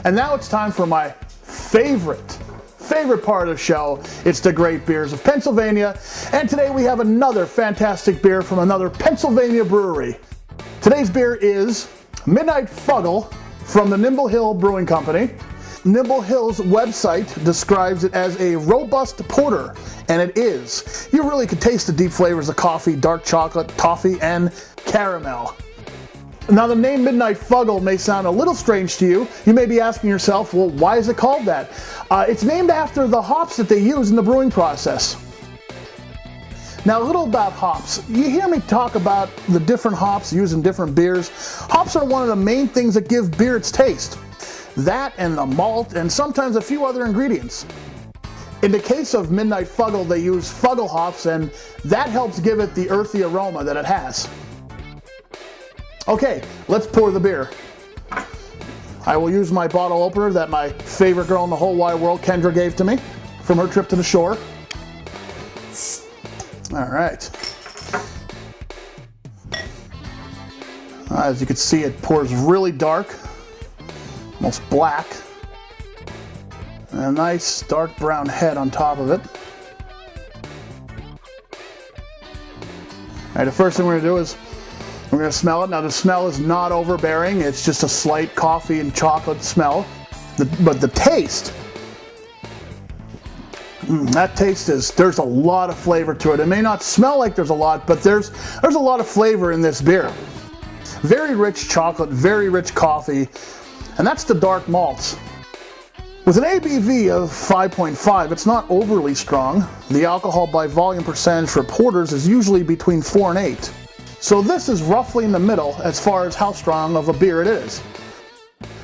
And now it's time for my favorite part of the show. It's the great beers of Pennsylvania. And today we have another fantastic beer from another Pennsylvania brewery. Today's beer is Midnight Fuggle from the Nimble Hill Brewing Company. Nimble Hill's website describes it as a robust porter, and it is. You really could taste the deep flavors of coffee, dark chocolate, toffee, and caramel. Now, the name Midnight Fuggle may sound a little strange to you. You may be asking yourself, well, why is it called that? It's named after the hops that they use in the brewing process. Now, a little about hops. You hear me talk about the different hops used in different beers. Hops are one of the main things that give beer its taste. That and the malt and sometimes a few other ingredients. In the case of Midnight Fuggle, they use Fuggle hops, and that helps give it the earthy aroma that it has. Okay, let's pour the beer. I will use my bottle opener that my favorite girl in the whole wide world, Kendra, gave to me from her trip to the shore. All right. As you can see, it pours really dark, almost black, and a nice dark brown head on top of it. All right, the first thing we're gonna do is we're gonna smell it. Now, the smell is not overbearing. It's just a slight coffee and chocolate smell. But the taste, that taste is, there's a lot of flavor to it. It may not smell like there's a lot, but there's a lot of flavor in this beer. Very rich chocolate, very rich coffee, and that's the dark malts. With an ABV of 5.5, it's not overly strong. The alcohol by volume percentage for porters is usually between 4 and 8. So this is roughly in the middle as far as how strong of a beer it is.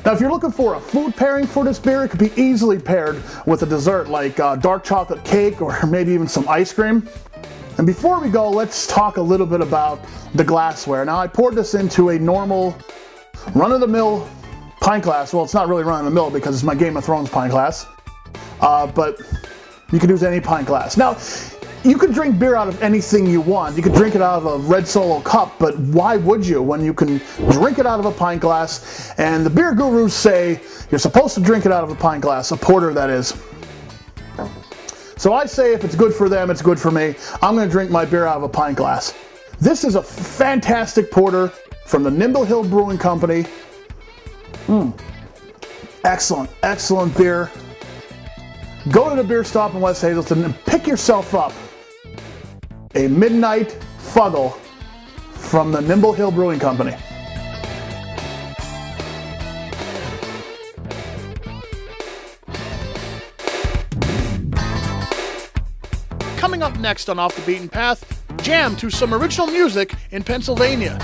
Now, if you're looking for a food pairing for this beer, it could be easily paired with a dessert like dark chocolate cake or maybe even some ice cream. And before we go, let's talk a little bit about the glassware. Now, I poured this into a normal run-of-the-mill pint glass. Well, it's not really run-of-the-mill because it's my Game of Thrones pint glass, but you can use any pint glass. Now, you can drink beer out of anything you want. You could drink it out of a red Solo cup, but why would you when you can drink it out of a pint glass? And the beer gurus say you're supposed to drink it out of a pint glass, a porter that is. So I say if it's good for them, it's good for me. I'm gonna drink my beer out of a pint glass. This is a fantastic porter from the Nimble Hill Brewing Company. Excellent, excellent beer. Go to the beer stop in West Hazelton and pick yourself up a Midnight Fuggle from the Nimble Hill Brewing Company. Coming up next on Off the Beaten Path, jam to some original music in Pennsylvania.